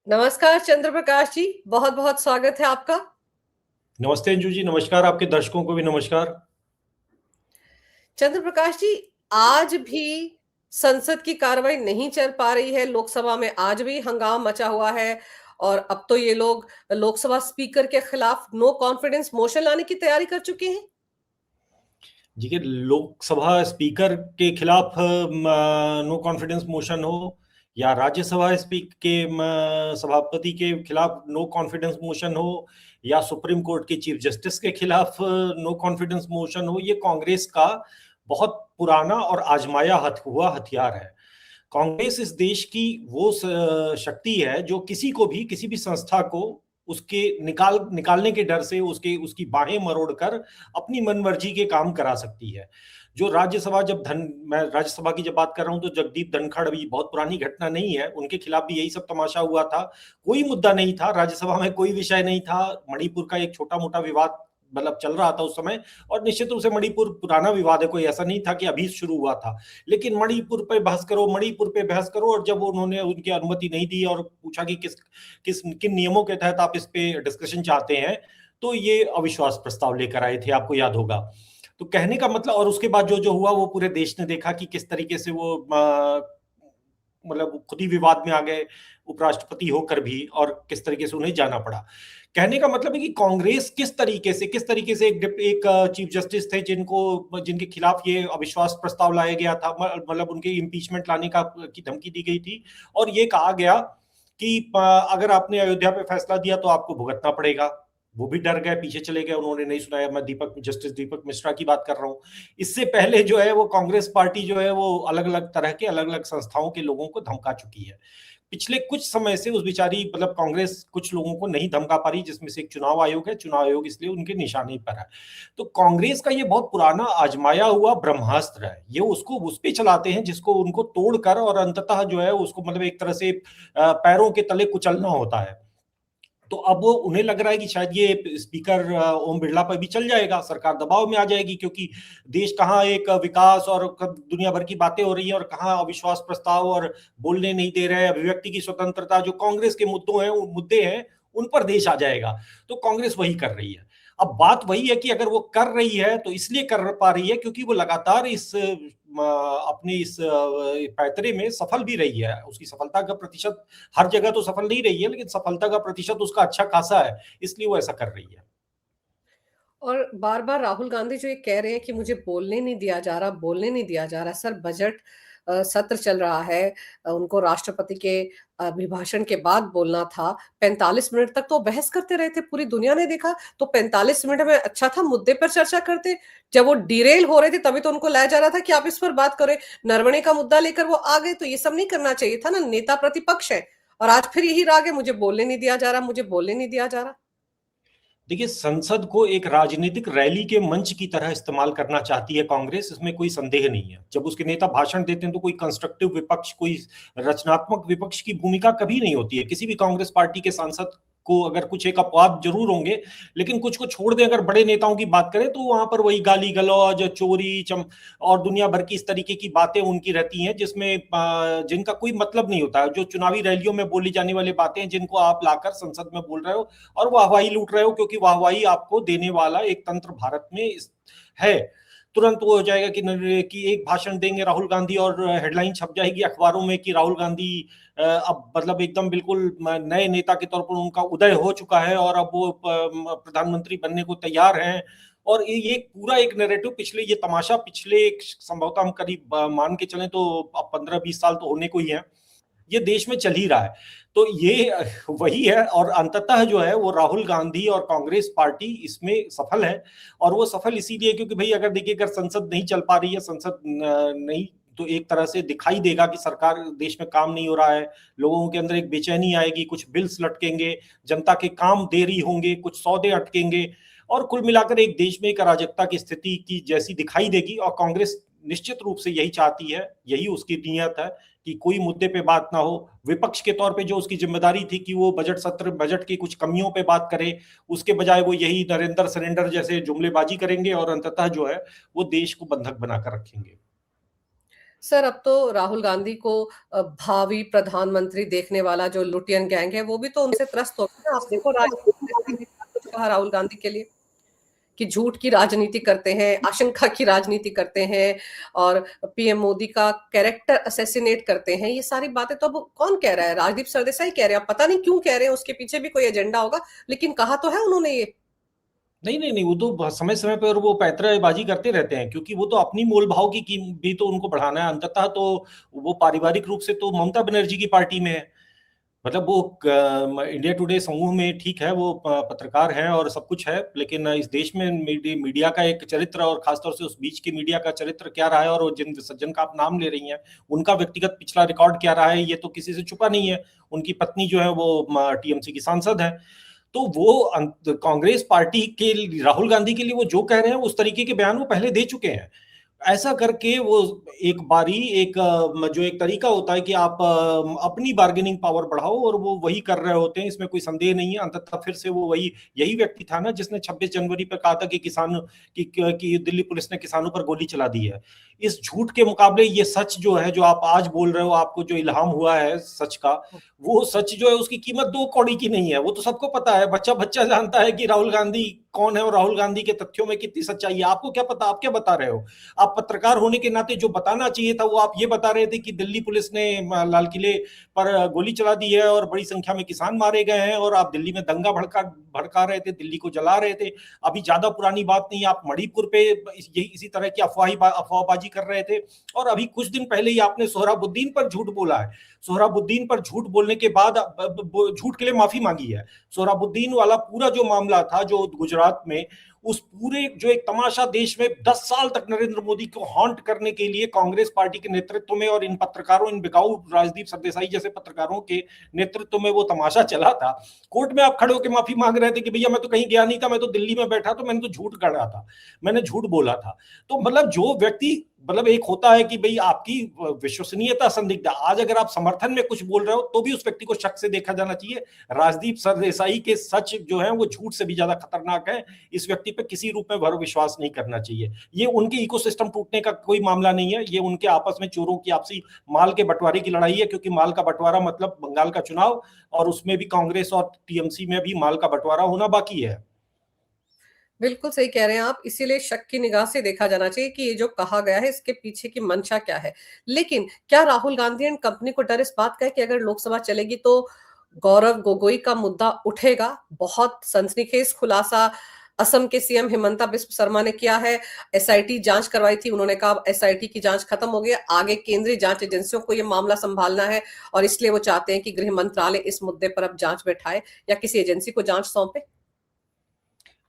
नमस्कार चंद्र प्रकाश जी, बहुत बहुत स्वागत है आपका। नमस्ते अंजू जी। नमस्कार, आपके दर्शकों को भी नमस्कार। चंद्र प्रकाश जी, आज भी संसद की कार्रवाई नहीं चल पा रही है। लोकसभा में आज भी हंगामा मचा हुआ है और अब तो ये लोग लोकसभा स्पीकर के खिलाफ नो कॉन्फिडेंस मोशन लाने की तैयारी कर चुके हैं। जी के लोकसभा स्पीकर के खिलाफ नो कॉन्फिडेंस मोशन हो या राज्यसभा स्पीकर के सभापति के खिलाफ नो कॉन्फिडेंस मोशन हो या सुप्रीम कोर्ट के चीफ जस्टिस के खिलाफ नो कॉन्फिडेंस मोशन हो, ये कांग्रेस का बहुत पुराना और आजमाया हुआ हथियार है। कांग्रेस इस देश की वो शक्ति है जो किसी को भी, किसी भी संस्था को उसके निकालने के डर से उसकी बाहें मरोड़कर अपनी मनमर्जी के काम करा सकती है। जो राज्यसभा मैं राज्यसभा की जब बात कर रहा हूं तो जगदीप धनखड़ भी बहुत पुरानी घटना नहीं है, उनके खिलाफ भी यही सब तमाशा हुआ था। कोई मुद्दा नहीं था राज्यसभा में, कोई विषय नहीं था। मणिपुर का एक छोटा मोटा विवाद चल रहा था उस समय, और निश्चित रूप से मणिपुर पुराना विवाद है, कोई ऐसा नहीं था कि अभी शुरू हुआ था। लेकिन मणिपुर पे बहस करो, मणिपुर पे बहस करो, और जब उन्होंने उनकी अनुमति नहीं दी और पूछा कि किन नियमों के तहत आप इस पे डिस्कशन चाहते हैं, तो ये अविश्वास प्रस्ताव लेकर आए थे, आपको याद होगा। तो कहने का मतलब, और उसके बाद जो जो हुआ वो पूरे देश ने देखा कि किस तरीके से वो खुद ही विवाद में आ गए उपराष्ट्रपति होकर भी, और किस तरीके से उन्हें जाना पड़ा। कहने का मतलब है कि कांग्रेस किस तरीके से एक चीफ जस्टिस थे जिनके खिलाफ ये अविश्वास प्रस्ताव लाया गया था, उनके इम्पीचमेंट लाने की धमकी दी गई थी, और ये कहा गया कि अगर आपने अयोध्या पे फैसला दिया तो आपको भुगतना पड़ेगा। वो भी डर गए, पीछे चले गए, उन्होंने नहीं सुनाया। मैं जस्टिस दीपक मिश्रा की बात कर रहा हूं। इससे पहले जो है वो कांग्रेस पार्टी जो है वो अलग अलग तरह के अलग अलग संस्थाओं के लोगों को धमका चुकी है। पिछले कुछ समय से उस बेचारी कांग्रेस कुछ लोगों को नहीं धमका पा रही, जिसमें से एक चुनाव आयोग है। चुनाव आयोग इसलिए उनके निशाने पर है। तो कांग्रेस का ये बहुत पुराना आजमाया हुआ ब्रह्मास्त्र है, ये उसको उस पे चलाते हैं जिसको उनको तोड़कर और अंततः जो है उसको एक तरह से पैरों के तले कुचलना होता है। तो अब वो उन्हें लग रहा है कि शायद ये स्पीकर ओम बिरला पर भी चल जाएगा, सरकार दबाव में आ जाएगी, क्योंकि देश कहाँ एक विकास और दुनिया भर की बातें हो रही हैं, और कहाँ अविश्वास प्रस्ताव, और बोलने नहीं दे रहे, अभिव्यक्ति की स्वतंत्रता, जो कांग्रेस के मुद्दे हैं उन पर देश आ जाएगा। तो कांग्रेस वही कर रही है। अब बात वही है कि अगर वो कर रही है तो इसलिए कर पा रही है क्योंकि वो लगातार अपने इस पैतरे में सफल भी रही है। उसकी सफलता का प्रतिशत, हर जगह तो सफल नहीं रही है, लेकिन सफलता का प्रतिशत उसका अच्छा खासा है, इसलिए वो ऐसा कर रही है। और बार बार राहुल गांधी जो ये कह रहे हैं कि मुझे बोलने नहीं दिया जा रहा, बोलने नहीं दिया जा रहा। सर, बजट सत्र चल रहा है। उनको राष्ट्रपति के अभिभाषण के बाद बोलना था। 45 मिनट तक तो बहस करते रहे थे, पूरी दुनिया ने देखा। तो 45 मिनट में अच्छा था मुद्दे पर चर्चा करते। जब वो डिरेल हो रहे थे तभी तो उनको लाया जा रहा था कि आप इस पर बात करें। नरवणे का मुद्दा लेकर वो आ गए, तो ये सब नहीं करना चाहिए था ना। नेता प्रतिपक्ष है और आज फिर यही राग है, मुझे बोलने नहीं दिया जा रहा, मुझे बोलने नहीं दिया जा रहा। देखिए, संसद को एक राजनीतिक रैली के मंच की तरह इस्तेमाल करना चाहती है कांग्रेस, इसमें कोई संदेह नहीं है। जब उसके नेता भाषण देते हैं तो कोई कंस्ट्रक्टिव विपक्ष, कोई रचनात्मक विपक्ष की भूमिका कभी नहीं होती है। किसी भी कांग्रेस पार्टी के सांसद को अगर कुछ एक अपवाद जरूर होंगे, लेकिन कुछ को छोड़ दें, अगर बड़े नेताओं की बात करें तो वहां पर वही गाली गलौज, चोरी और दुनिया भर की इस तरीके की बातें उनकी रहती हैं, जिनका कोई मतलब नहीं होता है। जो चुनावी रैलियों में बोली जाने वाली बातें, जिनको आप लाकर संसद में बोल रहे हो और वाहवाही लूट रहे हो, क्योंकि वाहवाही आपको देने वाला एक तंत्र भारत में है। तुरंत वो हो जाएगा कि एक भाषण देंगे राहुल गांधी और हेडलाइन छप जाएगी अखबारों में कि राहुल गांधी अब एकदम बिल्कुल नए नेता के तौर पर उनका उदय हो चुका है और अब वो प्रधानमंत्री बनने को तैयार हैं। और ये पूरा एक नैरेटिव, ये तमाशा पिछले संभवतः हम करीब मान के चलें तो अब 15-20 साल तो होने को ही है, ये देश में चल ही रहा है। तो ये वही है, और अंततः जो है वो राहुल गांधी और कांग्रेस पार्टी इसमें सफल है। और वो सफल इसीलिए क्योंकि भाई अगर देखिए, अगर संसद नहीं चल पा रही है, संसद नहीं, तो एक तरह से दिखाई देगा कि सरकार, देश में काम नहीं हो रहा है, लोगों के अंदर एक बेचैनी आएगी, कुछ बिल्स लटकेंगे, जनता के काम देरी होंगे, कुछ सौदे अटकेंगे, और कुल मिलाकर एक देश में एक अराजकता की स्थिति की जैसी दिखाई देगी। और कांग्रेस निश्चित रूप से यही चाहती है, यही उसकी नीयत है कि कोई मुद्दे पे बात ना हो। विपक्ष के तौर पे जो उसकी जिम्मेदारी थी कि वो बजट की कुछ कमियों पे बात करे, उसके बजाय वो यही नरेंद्र सरेंडर जैसे जुमलेबाजी करेंगे और अंततः जो है वो देश को बंधक बनाकर रखेंगे। सर, अब तो राहुल गांधी को भावी प्रधानमंत्री देखने वाला जो लुटियन गैंग है, वो भी तो उनसे त्रस्त हो गया ना। आप देखो, राजनीति ने क्या कुछ कहा राहुल गांधी के लिए, कि झूठ की राजनीति करते हैं, आशंका की राजनीति करते हैं, और पीएम मोदी का कैरेक्टर असैसिनेट करते हैं। ये सारी बातें तो अब कौन कह रहा है? राजदीप सरदेसाई कह रहे हैं। अब पता नहीं क्यों कह रहे हैं, उसके पीछे भी कोई एजेंडा होगा, लेकिन कहा तो है उन्होंने ये। नहीं नहीं नहीं, वो तो समय समय पर वो पैंतराबाजी करते रहते हैं, क्योंकि वो तो अपनी मोल भाव की भी तो उनको बढ़ाना है अंततः। तो वो पारिवारिक रूप से तो ममता बनर्जी की पार्टी में है। मतलब वो इंडिया टुडे समूह में ठीक है, वो पत्रकार हैं और सब कुछ है, लेकिन इस देश में मीडिया का एक चरित्र, और खासतौर से उस बीच के मीडिया का चरित्र क्या रहा है, और जिन सज्जन का आप नाम ले रही हैं उनका व्यक्तिगत पिछला रिकॉर्ड क्या रहा है, ये तो किसी से छुपा नहीं है। उनकी पत्नी जो है वो टीएमसी की सांसद है। तो वो कांग्रेस पार्टी के राहुल गांधी के लिए वो जो कह रहे हैं उस तरीके के बयान वो पहले दे चुके हैं। ऐसा करके वो एक बारी एक जो एक तरीका होता है कि आप अपनी बार्गेनिंग पावर बढ़ाओ, और वो वही कर रहे होते हैं, इसमें कोई संदेह नहीं है। अंततः फिर से वो वही यही व्यक्ति था ना जिसने 26 जनवरी पर कहा था कि कि दिल्ली पुलिस ने किसानों पर गोली चला दी है। इस झूठ के मुकाबले ये सच जो है, जो आप आज बोल रहे हो, आपको जो इल्हाम हुआ है सच का, वो सच जो है उसकी कीमत 2 कौड़ी की नहीं है। वो तो सबको पता है, बच्चा बच्चा जानता है कि राहुल गांधी कौन है और राहुल गांधी के तथ्यों में कितनी सच्चाई है। आपको क्या पता, आप क्या बता रहे हो? आप पत्रकार होने के नाते जो बताना चाहिए था वो आप ये बता रहे थे कि दिल्ली पुलिस ने लाल किले पर गोली चला दी है और बड़ी संख्या में किसान मारे गए हैं, और आप दिल्ली में दंगा भड़का रहे थे, दिल्ली को जला रहे थे। अभी ज्यादा पुरानी बात नहीं, आप मणिपुर पे इसी तरह की अफवाहबाजी कर रहे थे। और अभी कुछ दिन पहले ही आपने सोहराबुद्दीन पर झूठ बोला है। सोहराबुद्दीन पर झूठ बोलने के बाद झूठ के लिए माफी मांगी है। सोहराबुद्दीन वाला पूरा जो मामला था जो गुजरात में, उस पूरे जो एक तमाशा देश में 10 साल तक नरेंद्र मोदी को हॉन्ट करने के लिए कांग्रेस पार्टी के नेतृत्व में और इन पत्रकारों, इन बिकाऊ राजदीप सरदेसाई जैसे पत्रकारों के नेतृत्व में वो तमाशा चला था। कोर्ट में आप खड़े होकर माफी मांग रहे थे कि भैया मैं तो कहीं गया नहीं था, मैं तो दिल्ली में बैठा, तो मैंने तो झूठ गढ़ा था, मैंने झूठ बोला था। तो मतलब जो व्यक्ति, मतलब एक होता है कि भाई आपकी विश्वसनीयता संदिग्ध, आज अगर आप समर्थन में कुछ बोल रहे हो तो भी उस व्यक्ति को शक से देखा जाना चाहिए। राजदीप सरदेसाई के सच जो है वो झूठ से भी ज्यादा खतरनाक है। इस व्यक्ति पे किसी रूप में भरो विश्वास नहीं करना चाहिए। ये उनके इकोसिस्टम टूटने का कोई मामला नहीं है, ये उनके आपस में चोरों की आपसी माल के बंटवारे की लड़ाई है, क्योंकि माल का बंटवारा मतलब बंगाल का चुनाव, और उसमें भी कांग्रेस और टीएमसी में भी माल का बंटवारा होना बाकी है। बिल्कुल सही कह रहे हैं आप। इसीलिए शक की निगाह से देखा जाना चाहिए कि ये जो कहा गया है इसके पीछे की मंशा क्या है। लेकिन क्या राहुल गांधी एंड कंपनी को डर इस बात का है कि अगर लोकसभा चलेगी तो गौरव गोगोई का मुद्दा उठेगा? बहुत सनसनीखेज खुलासा असम के सीएम हिमंता बिस्व शर्मा ने किया है। एसआईटी जांच करवाई थी, उन्होंने कहा एसआईटी की जांच खत्म हो गई, आगे केंद्रीय जांच एजेंसियों को यह मामला संभालना है, और इसलिए वो चाहते हैं कि गृह मंत्रालय इस मुद्दे पर अब जांच बैठाए या किसी एजेंसी को जांच सौंपे।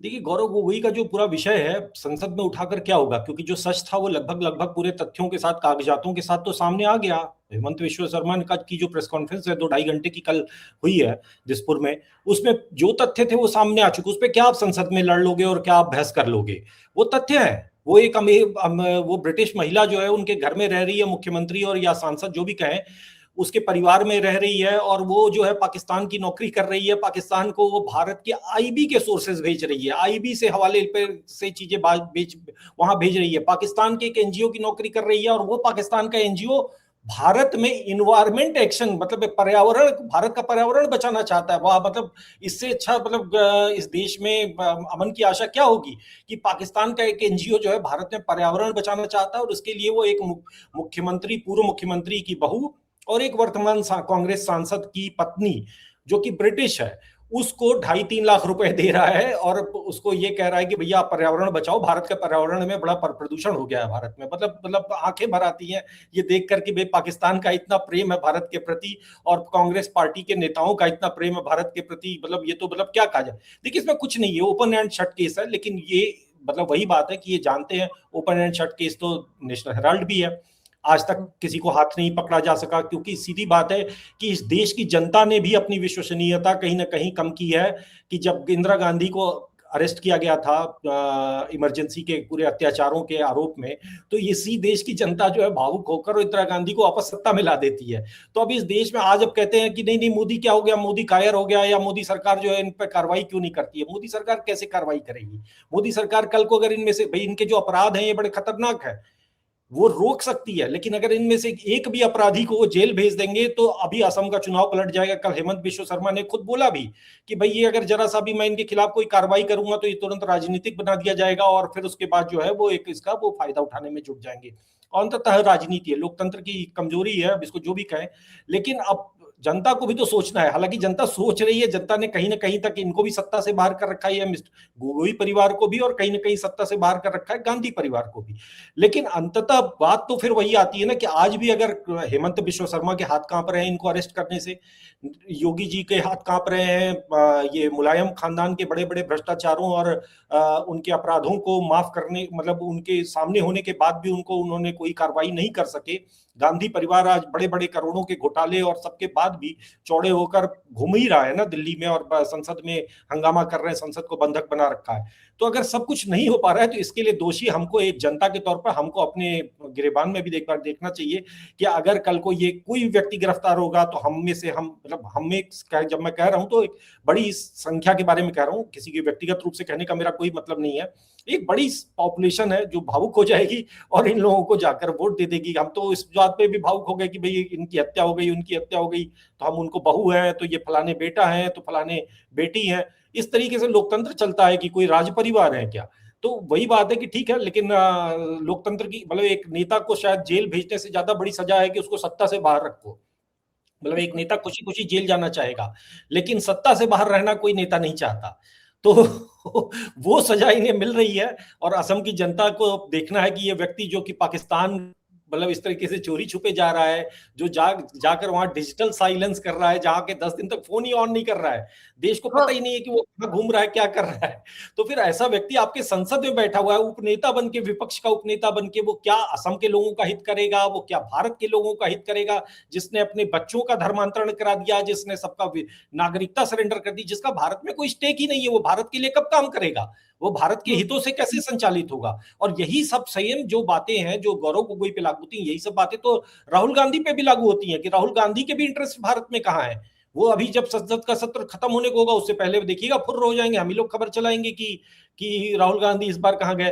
देखिए, गौरव गोगोई का जो पूरा विषय है संसद में उठाकर क्या होगा, क्योंकि जो सच था वो लगभग लगभग पूरे तथ्यों के साथ, कागजातों के साथ तो सामने आ गया। हेमंत विश्व शर्मा की जो प्रेस कॉन्फ्रेंस है 2-2.5 घंटे की कल हुई है दिसपुर में, उसमें जो तथ्य थे वो सामने आ चुके। उस पर क्या आप संसद में लड़ लोगे और क्या आप बहस कर लोगे? वो तथ्य है। वो एक वो ब्रिटिश महिला जो है उनके घर में रह रही है, मुख्यमंत्री और या सांसद जो भी कहें, उसके परिवार में रह रही है, और वो जो है पाकिस्तान की नौकरी कर रही है। पाकिस्तान को वो भारत के आईबी के सोर्सेज भेज रही है, आईबी से हवाले पे से चीजें वहां भेज रही है। पाकिस्तान के एक एनजीओ की नौकरी कर रही है, और वो पाकिस्तान का एनजीओ भारत में इन्वायरमेंट एक्शन, मतलब पर्यावरण, भारत का पर्यावरण बचाना चाहता है। वह मतलब इससे अच्छा, मतलब इस देश में अमन की आशा क्या होगी कि पाकिस्तान का एक एनजीओ जो है भारत में पर्यावरण बचाना चाहता है, और उसके लिए वो एक मुख्यमंत्री, पूर्व मुख्यमंत्री की बहू और एक वर्तमान कांग्रेस सांसद की पत्नी जो कि ब्रिटिश है, उसको 2.5-3 लाख रुपए दे रहा है, और उसको ये कह रहा है कि भैया आप पर्यावरण बचाओ, भारत के पर्यावरण में बड़ा प्रदूषण हो गया है भारत में। मतलब आंखें भर आती हैं ये देख कर कि भाई पाकिस्तान का इतना प्रेम है भारत के प्रति, और कांग्रेस पार्टी के नेताओं का इतना प्रेम है भारत के प्रति। मतलब ये तो मतलब क्या कहा जाए। देखिए, इसमें कुछ नहीं है, ओपन एंड शट केस है, लेकिन ये मतलब वही बात है कि ये जानते हैं ओपन एंड शट केस तो नेशनल हेराल्ड भी है, आज तक किसी को हाथ नहीं पकड़ा जा सका, क्योंकि सीधी बात है कि इस देश की जनता ने भी अपनी विश्वसनीयता कहीं ना कहीं कम की है। कि जब इंदिरा गांधी को अरेस्ट किया गया था इमरजेंसी के पूरे अत्याचारों के आरोप में, तो इसी देश की जनता जो है भावुक होकर और इंदिरा गांधी को वापस सत्ता में ला देती है। तो अब इस देश में आज अब कहते हैं कि नहीं नहीं मोदी क्या हो गया, मोदी कायर हो गया, या मोदी सरकार जो है इन पर कार्रवाई क्यों नहीं करती है। मोदी सरकार कैसे कार्रवाई करेगी? मोदी सरकार कल को अगर इनमें से भाई इनके जो अपराध हैं ये बड़े खतरनाक है, वो रोक सकती है, लेकिन अगर इनमें से एक भी अपराधी को वो जेल भेज देंगे तो अभी असम का चुनाव पलट जाएगा। कल हेमंत बिश्व शर्मा ने खुद बोला भी कि भाई ये अगर जरा सा भी मैं इनके खिलाफ कोई कार्रवाई करूंगा तो ये तुरंत राजनीतिक बना दिया जाएगा और फिर उसके बाद जो है वो एक इसका वो फायदा उठाने में जुट जाएंगे। अंततः राजनीति है, लोकतंत्र की कमजोरी है, अब इसको जो भी कहें, लेकिन अब जनता को भी तो सोचना है। हालांकि जनता सोच रही है, जनता ने कहीं ना कहीं तक इनको भी सत्ता से बाहर कर रखा है, मिस्टर गोगोई परिवार को भी, और कहीं ना कहीं सत्ता से बाहर कर रखा है गांधी परिवार को भी। लेकिन अंततः बात तो फिर वही आती है ना कि आज भी अगर हेमंत बिश्व शर्मा के हाथ कांप रहे हैं इनको अरेस्ट करने से, योगी जी के हाथ कांप रहे हैं ये मुलायम खानदान के बड़े बड़े भ्रष्टाचारों और उनके अपराधों को माफ करने, मतलब उनके सामने होने के बाद भी उनको उन्होंने कोई कार्रवाई नहीं कर सके। गांधी परिवार आज बड़े बड़े करोड़ों के घोटाले और सबके बाद भी चौड़े होकर घूम ही रहा है ना दिल्ली में, और संसद में हंगामा कर रहे हैं, संसद को बंधक बना रखा है। तो अगर सब कुछ नहीं हो पा रहा है तो इसके लिए दोषी हमको, एक जनता के तौर पर हमको अपने गिरेबान में भी एक बार देखना चाहिए कि अगर कल को ये कोई व्यक्ति गिरफ्तार होगा तो हम में से, हम मतलब हम में, जब मैं कह रहा हूं तो एक बड़ी संख्या के बारे में कह रहा हूं, किसी के व्यक्तिगत रूप से कहने का मेरा कोई मतलब नहीं है। एक बड़ी पॉपुलेशन है जो भावुक हो जाएगी और इन लोगों को जाकर वोट दे देगी। हम तो इस बात पे भी भावुक हो गए कि भाई इनकी हत्या हो गई, उनकी हत्या हो गई, तो हम उनको बहू है तो ये फलाने बेटा है तो फलाने बेटी है। इस तरीके से लोकतंत्र चलता है कि कोई राज परिवार है क्या। तो वही बात है कि ठीक है, लेकिन लोकतंत्र की, मतलब एक नेता को शायद जेल भेजने से ज्यादा बड़ी सजा है कि उसको सत्ता से बाहर रखो। मतलब एक नेता खुशी खुशी जेल जाना चाहेगा, लेकिन सत्ता से बाहर रहना कोई नेता नहीं चाहता। तो वो सजा इन्हें मिल रही है, और असम की जनता को देखना है कि ये व्यक्ति जो कि पाकिस्तान, मतलब इस तरीके से चोरी छुपे जा रहा है, जो जाकर वहां डिजिटल साइलेंस कर रहा है, जहां के 10 दिन तक फोन ही ऑन नहीं कर रहा है, देश को पता हाँ, ही नहीं है कि वो कहां घूम रहा है, क्या कर रहा है। तो फिर ऐसा व्यक्ति आपके संसद में बैठा हुआ है, उपनेता बन के, विपक्ष का उपनेता बन के, वो क्या असम के लोगों का हित करेगा, वो क्या भारत के लोगों का हित करेगा, जिसने अपने बच्चों का धर्मांतरण करा दिया, जिसने सबका नागरिकता सरेंडर कर दी, जिसका भारत में कोई स्टेक ही नहीं है, वो भारत के लिए कब काम करेगा, वो भारत के हितों से कैसे संचालित होगा। और यही सब संयम जो बातें हैं जो गौरव गोगोई पे लागू होती हैं, यही सब बातें तो राहुल गांधी पे भी लागू होती हैं कि राहुल गांधी के भी इंटरेस्ट भारत में कहाँ है। वो अभी जब संसद का सत्र खत्म होने को होगा उससे पहले देखिएगा फुर्र हो जाएंगे, हम ही लोग खबर चलाएंगे कि राहुल गांधी इस बार कहाँ गए।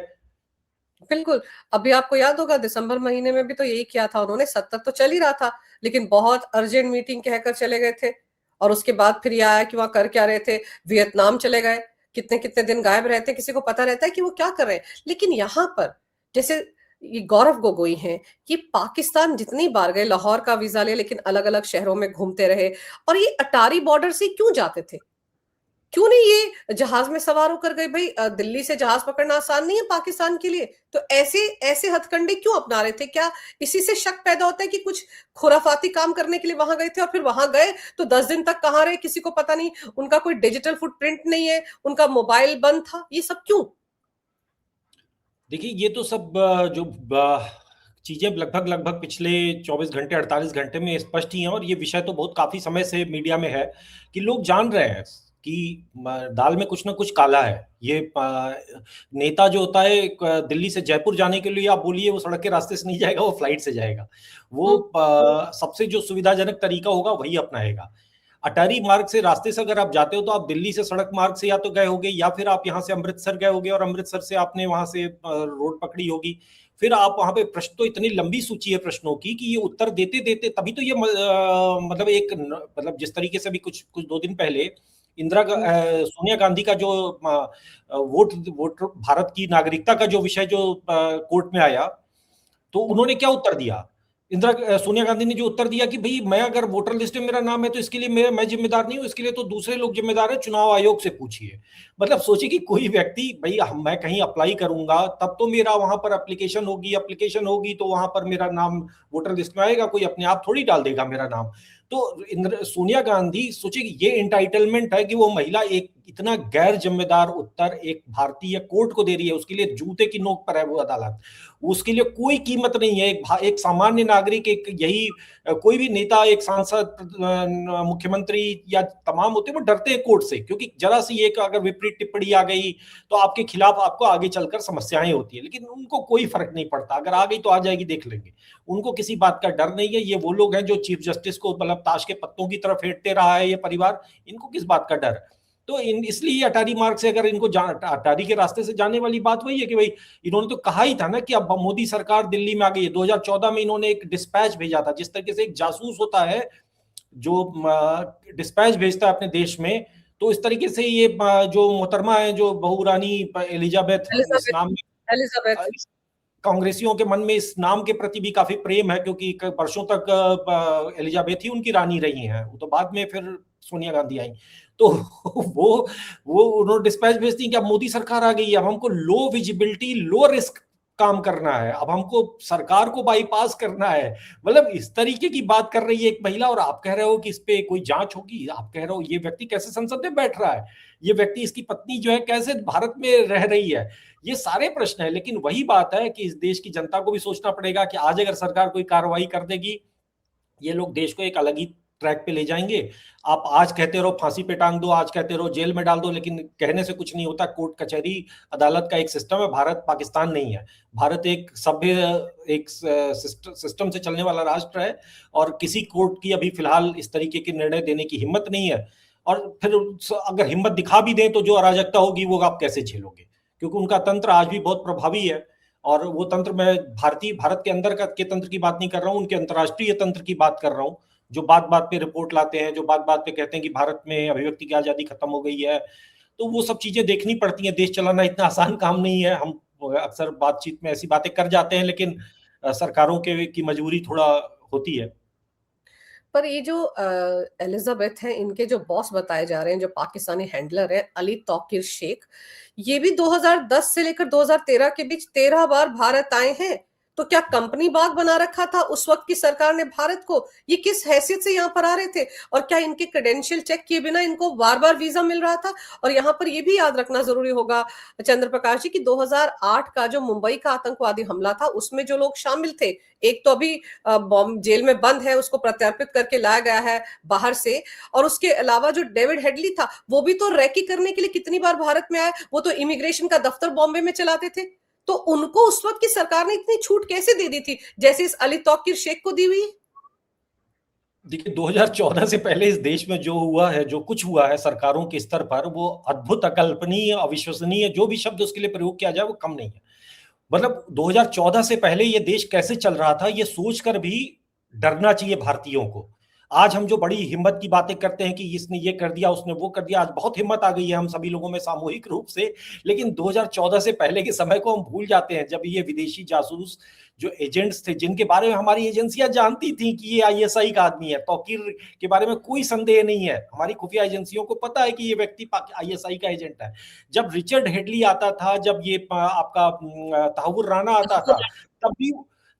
बिल्कुल। अभी आपको याद होगा दिसंबर महीने में भी तो यही किया था उन्होंने, सत्र तो चल ही रहा था लेकिन बहुत अर्जेंट मीटिंग कहकर चले गए थे। और उसके बाद फिर ये आया कि वहां कर क्या रहे थे, वियतनाम चले गए, कितने कितने दिन गायब रहते, किसी को पता रहता है कि वो क्या कर रहे हैं। लेकिन यहाँ पर जैसे ये गौरव गोगोई हैं, कि पाकिस्तान जितनी बार गए, लाहौर का वीजा लिया लेकिन अलग अलग शहरों में घूमते रहे, और ये अटारी बॉर्डर से क्यों जाते थे, क्यों नहीं ये जहाज में सवार होकर गए। भाई दिल्ली से जहाज पकड़ना आसान नहीं है पाकिस्तान के लिए, तो ऐसे ऐसे हथकंडे क्यों अपना रहे थे। क्या इसी से शक पैदा होता है कि कुछ खुराफाती काम करने के लिए वहां गए थे, और फिर वहां गए तो 10 दिन तक कहाँ रहे किसी को पता नहीं, उनका कोई डिजिटल फुटप्रिंट नहीं है, उनका मोबाइल बंद था, ये सब क्यों। देखिए ये तो सब जो चीजें लगभग लगभग पिछले 24 घंटे 48 घंटे में स्पष्ट ही हैं, और ये विषय तो बहुत काफी समय से मीडिया में है कि लोग जान रहे हैं कि दाल में कुछ ना कुछ काला है। ये नेता जो होता है दिल्ली से जयपुर जाने के लिए आप बोलिए वो सड़क के रास्ते से नहीं जाएगा, वो फ्लाइट से जाएगा। वो हम्म। सबसे जो सुविधाजनक तरीका होगा वही अपनाएगा। अटारी मार्ग से रास्ते से अगर आप जाते हो तो आप दिल्ली से सड़क मार्ग से या तो गए होगे, या फिर आप यहाँ से अमृतसर गए होगे और अमृतसर से आपने वहां से रोड पकड़ी होगी। फिर आप वहां पे प्रश्न, तो इतनी लंबी सूची है प्रश्नों की कि ये उत्तर देते देते तभी तो ये मतलब एक, मतलब जिस तरीके से भी कुछ कुछ 2 दिन पहले सोनिया गांधी का जो वोट भारत की नागरिकता का जो विषय जो कोर्ट में आया, तो उन्होंने क्या उत्तर दिया। सोनिया गांधी ने जो उत्तर दिया कि भाई मैं अगर वोटर लिस्ट में मेरा नाम है तो इसके लिए मैं जिम्मेदार नहीं हूं, इसके लिए तो दूसरे लोग जिम्मेदार है, चुनाव आयोग से पूछिए। मतलब सोचिए कि कोई व्यक्ति, भाई मैं कहीं अप्लाई करूंगा तब तो मेरा वहां पर एप्लीकेशन होगी तो वहां पर मेरा नाम वोटर लिस्ट में आएगा, कोई अपने आप थोड़ी डाल देगा मेरा नाम। तो सोनिया गांधी सोचिए कि ये इंटाइटलमेंट है कि वो महिला एक इतना गैर जिम्मेदार उत्तर एक भारतीय कोर्ट को दे रही है, उसके लिए जूते की नोक पर है वो अदालत, उसके लिए कोई कीमत नहीं है। एक सामान्य नागरिक, एक यही कोई भी नेता, एक सांसद, मुख्यमंत्री या तमाम होते हैं वो डरते हैं कोर्ट से, क्योंकि जरा सी एक अगर विपरीत टिप्पणी आ गई तो आपके खिलाफ आपको आगे चलकर समस्याएं होती है। लेकिन उनको कोई फर्क नहीं पड़ता, अगर आ गई तो आ जाएगी, देख लेंगे, उनको किसी बात का डर नहीं है। ये वो लोग हैं जो चीफ जस्टिस को मतलब ताश के पत्तों की तरफ फेंटते रहा है ये परिवार, इनको किस बात का डर। तो इसलिए अटारी मार्ग से अगर इनको अटारी के रास्ते से जाने वाली बात वही है कि भाई इन्होंने तो कहा ही था ना कि अब मोदी सरकार दिल्ली में आ गई है। 2014 में इन्होंने एक डिस्पैच भेजा था, जिस तरीके से एक जासूस होता है जो डिस्पैच भेजता है अपने देश में, तो इस तरीके से ये जो मोहतरमा है, जो बहू रानी एलिजाबेथ, इस एलिजाबेथ, नाम एलिजाबेथ। कांग्रेसियों के मन में इस नाम के प्रति भी काफी प्रेम है, क्योंकि वर्षों तक एलिजाबेथ ही उनकी रानी रही हैं। वो तो बाद में फिर सोनिया गांधी आई, तो वो उन्होंने डिस्पैच भेजती हैं कि अब मोदी सरकार आ गई है, अब हमको लो विजिबिलिटी लो रिस्क काम करना है, अब हमको सरकार को बाईपास करना है। मतलब इस तरीके की बात कर रही है एक महिला, और आप कह रहे हो कि इस पे कोई जांच होगी। आप कह रहे हो ये व्यक्ति कैसे संसद में बैठ रहा है, ये व्यक्ति, इसकी पत्नी जो है कैसे भारत में रह रही है, ये सारे प्रश्न है। लेकिन वही बात है कि इस देश की जनता को भी सोचना पड़ेगा कि आज अगर सरकार कोई कार्रवाई कर देगी, ये लोग देश को एक अलग ही ट्रैक पे ले जाएंगे। आप आज कहते रहो फांसी पे टांग दो, आज कहते रहो जेल में डाल दो, लेकिन कहने से कुछ नहीं होता। कोर्ट कचहरी अदालत का एक सिस्टम है। भारत पाकिस्तान नहीं है। भारत एक सभ्य, एक सिस्टम से चलने वाला राष्ट्र है, और किसी कोर्ट की अभी फिलहाल इस तरीके के निर्णय देने की हिम्मत नहीं है। और फिर अगर हिम्मत दिखा भी दें तो जो अराजकता होगी वो आप कैसे झेलोगे, क्योंकि उनका तंत्र आज भी बहुत प्रभावी है। और वो तंत्र, मैं भारत के अंदर के तंत्र की बात नहीं कर रहा हूँ, उनके अंतर्राष्ट्रीय तंत्र की बात कर रहा हूँ, जो बात बात पे रिपोर्ट लाते हैं, जो बात बात पे कहते हैं कि भारत में अभिव्यक्ति की आजादी खत्म हो गई है। तो वो सब चीजें देखनी पड़ती हैं। देश चलाना इतना आसान काम नहीं है। हम अक्सर बातचीत में ऐसी बातें कर जाते हैं, लेकिन सरकारों के की मजबूरी थोड़ा होती है। पर ये जो एलिजाबेथ हैं, इनके जो बॉस बताए जा रहे हैं, जो पाकिस्तानी हैंडलर है अली तौकीर शेख, ये भी 2010 से लेकर 2013 के बीच 13 बार भारत आए हैं। तो क्या कंपनी बाग बना रखा था उस वक्त की सरकार ने भारत को? ये किस हैसियत से यहाँ पर आ रहे थे? और क्या इनके क्रेडेंशियल चेक किए बिना इनको बार बार वीजा मिल रहा था? और यहाँ पर ये भी याद रखना जरूरी होगा चंद्र प्रकाश जी, कि 2008 का जो मुंबई का आतंकवादी हमला था, उसमें जो लोग शामिल थे, एक तो अभी बॉम्ब जेल में बंद है, उसको प्रत्यार्पित करके लाया गया है बाहर से, और उसके अलावा जो डेविड हेडली था, वो भी तो रैकी करने के लिए कितनी बार भारत में आया। वो तो इमिग्रेशन का दफ्तर बॉम्बे में चलाते थे। तो उनको उस वक्त की सरकार ने इतनी छूट कैसे दे दी थी, जैसे इस अली तौकीर शेख को दी हुई? देखिए, 2014 से पहले इस देश में जो हुआ है, जो कुछ हुआ है सरकारों के स्तर पर, वो अद्भुत, अकल्पनीय, अविश्वसनीय, जो भी शब्द उसके लिए प्रयोग किया जाए वो कम नहीं है। मतलब 2014 से पहले ये देश कैसे चल रहा था, ये सोचकर भी डरना चाहिए भारतीयों को। आज हम जो बड़ी हिम्मत की बातें करते हैं कि इसने ये कर दिया, उसने वो कर दिया, आज बहुत हिम्मत आ गई है हम सभी लोगों में सामूहिक रूप से। लेकिन 2014 से पहले के समय को हम भूल जाते हैं, जब ये विदेशी जासूस जो एजेंट्स थे, जिनके बारे में हमारी एजेंसियां जानती थी कि ये आईएसआई का आदमी है, तौकीर के बारे में कोई संदेह नहीं है, हमारी खुफिया एजेंसियों को पता है कि ये व्यक्ति आईएसआई का एजेंट है। जब रिचर्ड हेडली आता था, जब ये आपका तहव्वुर राणा आता था, तब भी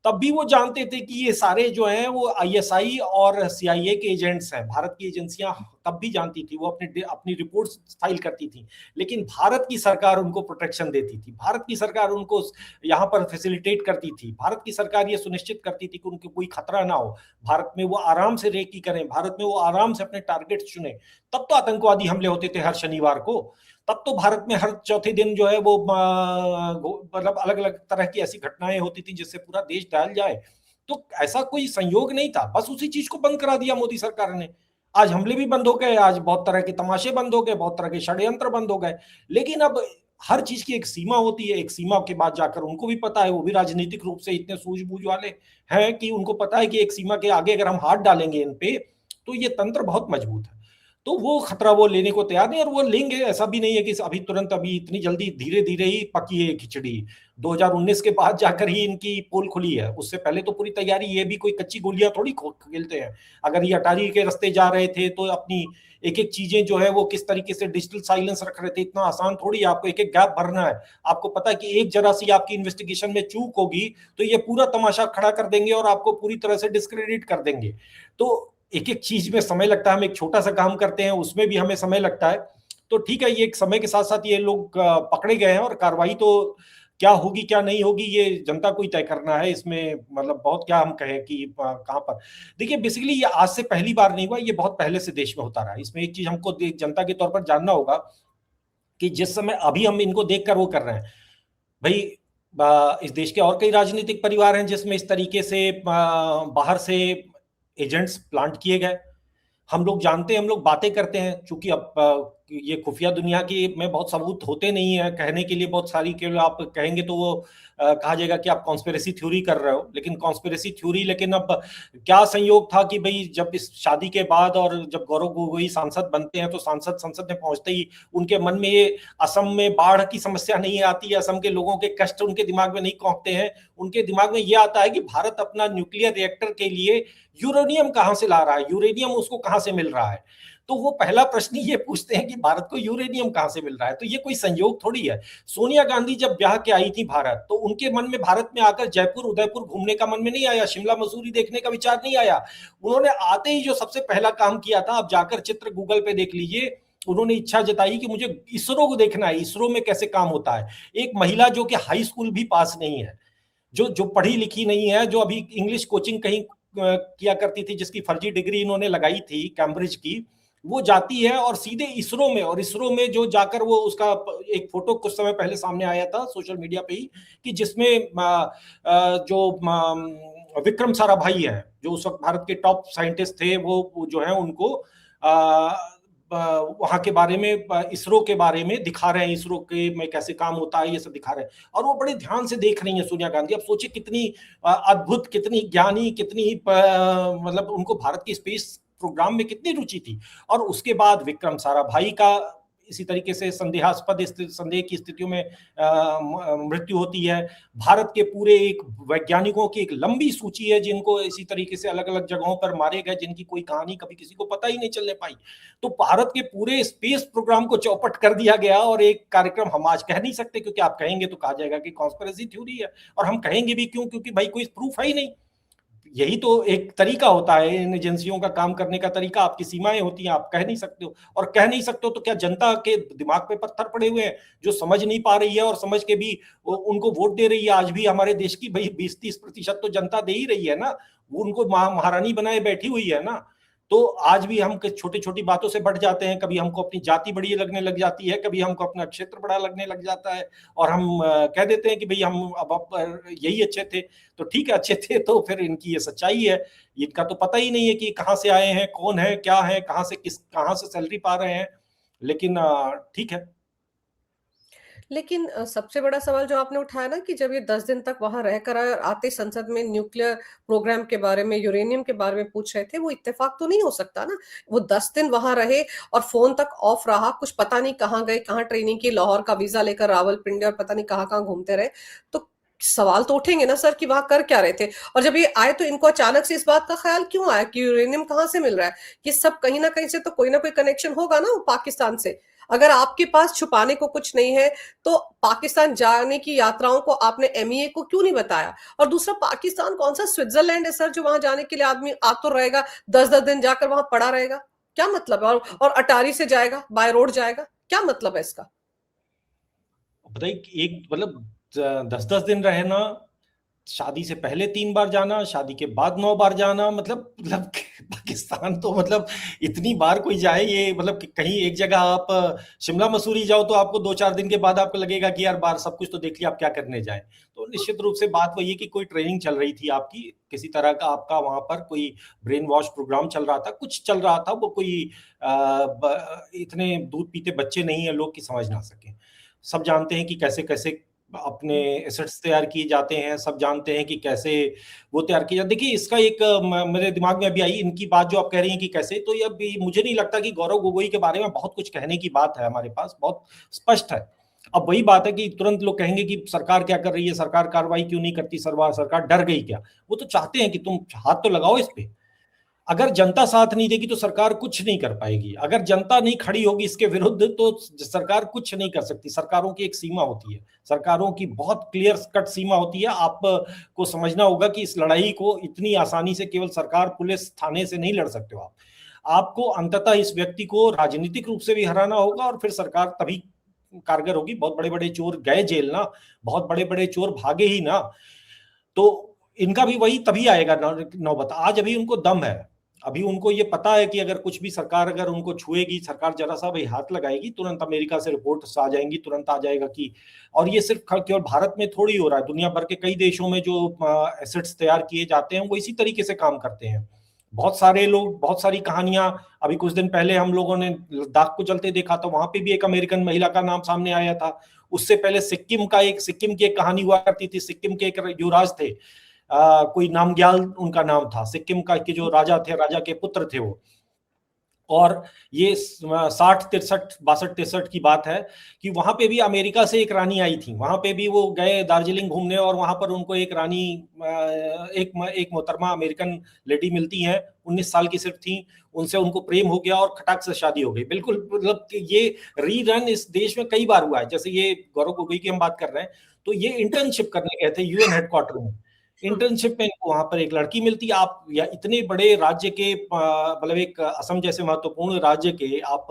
तब भी वो जानते थे कि ये सारे जो हैं वो आईएसआई और सीआईए के एजेंट्स हैं। भारत की एजेंसियां तब भी जानती थी, वो अपनी अपनी रिपोर्ट्स फाइल करती थी। लेकिन भारत की सरकार उनको प्रोटेक्शन देती थी, भारत की सरकार उनको यहाँ पर फैसिलिटेट करती थी, भारत की सरकार ये सुनिश्चित करती थी कि उनको कोई खतरा ना हो, भारत में वो आराम से रेकी करें, भारत में वो आराम से अपने टारगेट चुने। तब तो आतंकवादी हमले होते थे हर शनिवार को, तब तो भारत में हर चौथे दिन जो है वो मतलब अलग अलग तरह की ऐसी घटनाएं होती थी जिससे पूरा देश दहल जाए। तो ऐसा कोई संयोग नहीं था, बस उसी चीज को बंद करा दिया मोदी सरकार ने। आज हमले भी बंद हो गए, आज बहुत तरह के तमाशे बंद हो गए, बहुत तरह के षड्यंत्र बंद हो गए। लेकिन अब हर चीज की एक सीमा होती है, एक सीमा के बाद जाकर उनको भी पता है, वो भी राजनीतिक रूप से इतने सूझबूझ वाले हैं कि उनको पता है कि एक सीमा के आगे अगर हम हाथ डालेंगे इन पे, तो ये तंत्र बहुत मजबूत है। तो वो खतरा वो लेने को तैयार नहीं, और वो लेंगे। ऐसा भी नहीं है कि अभी तुरंत, अभी इतनी जल्दी, धीरे धीरे ही पकी है खिचड़ी। 2019 के बाद जाकर ही इनकी पोल खुली है, उससे पहले तो पूरी तैयारी, ये भी कोई कच्ची गोलियां थोड़ी खेलते हैं। अगर ये अटारी के रास्ते जा रहे थे तो अपनी एक एक चीजें जो है वो किस तरीके से डिजिटल साइलेंस रख रहे थे, इतना आसान थोड़ी आपको एक एक गैप भरना है। आपको पता है कि एक जरा सी आपकी इन्वेस्टिगेशन में चूक होगी तो ये पूरा तमाशा खड़ा कर देंगे और आपको पूरी तरह से डिस्क्रेडिट कर देंगे। तो एक एक चीज में समय लगता है। हम एक छोटा सा काम करते हैं, उसमें भी हमें समय लगता है। तो ठीक है, ये एक समय के साथ साथ ये लोग पकड़े गए हैं, और कार्रवाई तो क्या होगी क्या नहीं होगी ये जनता को ही तय करना है। इसमें मतलब बहुत क्या हम कहें कि कहां पर। देखिए, बेसिकली ये आज से पहली बार नहीं हुआ, ये बहुत पहले से देश में होता रहा है। इसमें एक चीज हमको जनता के तौर पर जानना होगा कि जिस समय अभी हम इनको देखकर वो कर रहे हैं, भाई इस देश के और कई राजनीतिक परिवार हैं जिसमें इस तरीके से बाहर से एजेंट्स प्लांट किए गए। हम लोग जानते हैं, हम लोग बातें करते हैं, चूंकि अब ये खुफिया दुनिया की में बहुत सबूत होते नहीं है कहने के लिए, बहुत सारी केवल आप कहेंगे तो वो कहा जाएगा कि आप कॉन्स्पिरेसी थ्योरी कर रहे हो, लेकिन कॉन्स्पिरेसी थ्योरी, लेकिन अब क्या संयोग था कि भाई जब इस शादी के बाद और जब गौरव गोगोई सांसद बनते हैं तो सांसद संसद में पहुंचते ही उनके मन में ये असम में बाढ़ की समस्या नहीं आती है, असम के लोगों के कष्ट उनके दिमाग में नहीं कौंकते हैं, उनके दिमाग में ये आता है कि भारत अपना न्यूक्लियर रिएक्टर के लिए यूरेनियम कहां से ला रहा है, यूरेनियम उसको कहां से मिल रहा है। तो वो पहला प्रश्न ये पूछते हैं कि भारत को यूरेनियम कहां से मिल रहा है। तो ये कोई संयोग थोड़ी है। सोनिया गांधी जब ब्याह के आई थी भारत, तो उनके मन में भारत में आकर जयपुर उदयपुर घूमने का मन में नहीं आया, शिमला मसूरी देखने का विचार नहीं आया। उन्होंने आते ही जो सबसे पहला काम किया था, आप जाकर चित्र गूगल पे देख लीजिए, उन्होंने इच्छा जताई कि मुझे इसरो को देखना है, इसरो में कैसे काम होता है। एक महिला जो कि हाई स्कूल भी पास नहीं है, जो जो पढ़ी लिखी नहीं है, जो अभी इंग्लिश कोचिंग कहीं किया करती थी, जिसकी फर्जी डिग्री इन्होंने लगाई थी कैम्ब्रिज की, वो जाती है और सीधे इसरो में, और इसरो में जो जाकर वो उसका एक फोटो कुछ समय पहले सामने आया था सोशल मीडिया पे ही, कि जिसमें जो विक्रम साराभाई है, जो उस वक्त भारत के टॉप साइंटिस्ट थे, वो जो है उनको वहां के बारे में, इसरो के बारे में दिखा रहे हैं, इसरो के में कैसे काम होता है ये सब दिखा रहे हैं, और वो बड़े ध्यान से देख रही हैं सोनिया गांधी। अब सोचिए कितनी अद्भुत, कितनी ज्ञानी, कितनी मतलब उनको भारत की स्पेस प्रोग्राम में कितनी रुचि थी। और उसके बाद विक्रम साराभाई का इसी तरीके से संदेहास्पद संदेह की स्थितियों में मृत्यु होती है। भारत के पूरे एक वैज्ञानिकों की एक लंबी सूची है जिनको इसी तरीके से अलग अलग जगहों पर मारे गए, जिनकी कोई कहानी कभी किसी को पता ही नहीं चलने पाई। तो भारत के पूरे स्पेस प्रोग्राम को चौपट कर दिया गया, और एक कार्यक्रम हम आज कह नहीं सकते, क्योंकि आप कहेंगे तो कहा जाएगा कि कॉन्स्पिरेसी थ्योरी है, और हम कहेंगे भी क्यों, क्योंकि भाई कोई प्रूफ है ही नहीं। यही तो एक तरीका होता है इन एजेंसियों का काम करने का तरीका, आपकी सीमाएं होती हैं, आप कह नहीं सकते हो, और कह नहीं सकते हो तो क्या जनता के दिमाग पे पत्थर पड़े हुए हैं जो समझ नहीं पा रही है, और समझ के भी उनको वोट दे रही है। आज भी हमारे देश की भाई 20-30% तो जनता दे ही रही है ना, वो उनको महारानी बनाए बैठी हुई है ना। तो आज भी हम छोटी छोटी बातों से बढ़ जाते हैं, कभी हमको अपनी जाति बड़ी लगने लग जाती है, कभी हमको अपना क्षेत्र बड़ा लगने लग जाता है, और हम कह देते हैं कि भाई हम अब यही अच्छे थे। तो ठीक है, अच्छे थे तो फिर इनकी ये सच्चाई है, इनका तो पता ही नहीं है कि कहाँ से आए हैं, कौन है, क्या है, कहाँ से सैलरी पा रहे हैं, लेकिन ठीक है। लेकिन सबसे बड़ा सवाल जो आपने उठाया ना कि जब ये 10 दिन तक वहां रहकर आए और आते संसद में न्यूक्लियर प्रोग्राम के बारे में, यूरेनियम के बारे में पूछ रहे थे, वो इत्तेफाक तो नहीं हो सकता ना। वो 10 दिन वहां रहे और फोन तक ऑफ रहा, कुछ पता नहीं कहाँ गए, कहाँ ट्रेनिंग की, लाहौर का वीजा लेकर रावलपिंडी और पता नहीं कहाँ कहाँ घूमते रहे। तो सवाल तो उठेंगे ना सर कि वहां कर क्या रहे थे। और जब ये आए तो इनको अचानक से इस बात का ख्याल क्यों आया कि यूरेनियम कहाँ से मिल रहा है। ये सब कहीं ना कहीं से तो कोई ना कोई कनेक्शन होगा ना पाकिस्तान से। अगर आपके पास छुपाने को कुछ नहीं है तो पाकिस्तान जाने की यात्राओं को आपने एमईए को क्यों नहीं बताया। और दूसरा, पाकिस्तान कौन सा स्विट्जरलैंड है सर जो वहां जाने के लिए आदमी आतुर रहेगा, 10-10 दिन जाकर वहां पड़ा रहेगा। क्या मतलब है। और अटारी से जाएगा, बाय रोड जाएगा, क्या मतलब है इसका। बताइए, एक मतलब 10-10 दिन रहना, शादी से पहले 3 बार जाना, शादी के बाद 9 बार जाना, मतलब पाकिस्तान तो मतलब इतनी बार कोई जाए, ये मतलब कहीं एक जगह आप शिमला मसूरी जाओ तो आपको 2-4 दिन के बाद आपको लगेगा कि यार बार सब कुछ तो देख लिया, आप क्या करने जाए। तो निश्चित रूप से बात वही है कि कोई ट्रेनिंग चल रही थी आपकी, किसी तरह का आपका वहां पर कोई ब्रेन वॉश प्रोग्राम चल रहा था, कुछ चल रहा था। वो कोई इतने दूध पीते बच्चे नहीं है लोग कि समझ ना सके। सब जानते हैं कि कैसे कैसे अपने एसेट्स तैयार किए जाते हैं, सब जानते हैं कि कैसे वो तैयार किए जाते। देखिए, इसका एक मेरे दिमाग में अभी आई इनकी बात जो आप कह रही हैं कि कैसे, तो ये अभी मुझे नहीं लगता कि गौरव गोगोई के बारे में बहुत कुछ कहने की बात है, हमारे पास बहुत स्पष्ट है। अब वही बात है कि तुरंत लोग कहेंगे कि सरकार क्या कर रही है, सरकार कार्रवाई क्यों नहीं करती, सरकार डर गई क्या। वो तो चाहते हैं कि तुम हाथ तो लगाओ इस पे। अगर जनता साथ नहीं देगी तो सरकार कुछ नहीं कर पाएगी, अगर जनता नहीं खड़ी होगी इसके विरुद्ध तो सरकार कुछ नहीं कर सकती। सरकारों की एक सीमा होती है, सरकारों की बहुत क्लियर कट सीमा होती है। आपको समझना होगा कि इस लड़ाई को इतनी आसानी से केवल सरकार, पुलिस, थाने से नहीं लड़ सकते हो आप। आपको अंततः इस व्यक्ति को राजनीतिक रूप से भी हराना होगा, और फिर सरकार तभी कारगर होगी। बहुत बड़े बड़े चोर गए जेल ना, बहुत बड़े बड़े चोर भागे ही ना। तो इनका भी वही तभी आएगा नौबत। आज अभी उनको दम है, अभी उनको ये पता है कि अगर कुछ भी सरकार अगर उनको छुएगी, सरकार जरा सा भाई हाथ लगाएगी, तुरंत अमेरिका से रिपोर्ट्स आ जाएंगी, तुरंत आ जाएगा कि। और ये सिर्फ केवल भारत में थोड़ी हो रहा है, दुनिया भर के कई देशों में जो एसेट्स तैयार किए जाते हैं वो इसी तरीके से काम करते हैं। बहुत सारे लोग, बहुत सारी कहानियां, अभी कुछ दिन पहले हम लोगों ने लद्दाख को चलते देखा था, वहां पे भी एक अमेरिकन महिला का नाम सामने आया था। उससे पहले सिक्किम की एक कहानी हुआ करती थी। सिक्किम के एक युवराज थे, कोई नामग्याल उनका नाम था, सिक्किम का के जो राजा थे, राजा के पुत्र थे वो। और ये 60 63 62 63 की बात है कि वहां पे भी अमेरिका से एक रानी आई थी, वहां पे भी वो गए दार्जिलिंग घूमने, और वहां पर उनको एक रानी, एक मोहतरमा अमेरिकन लेडी मिलती हैं, 19 साल की सिर्फ थी, उनसे उनको प्रेम हो गया और खटाक से शादी हो गई। बिल्कुल, मतलब ये रीरन इस देश में कई बार हुआ है। जैसे ये गौरव गोगोई की हम बात कर रहे हैं, तो ये इंटर्नशिप करने गए थे यूएन हेडक्वार्टर में। इंटर्नशिप में इनको वहां पर एक लड़की मिलती है। आप या इतने बड़े राज्य के, मतलब एक असम जैसे महत्वपूर्ण राज्य के आप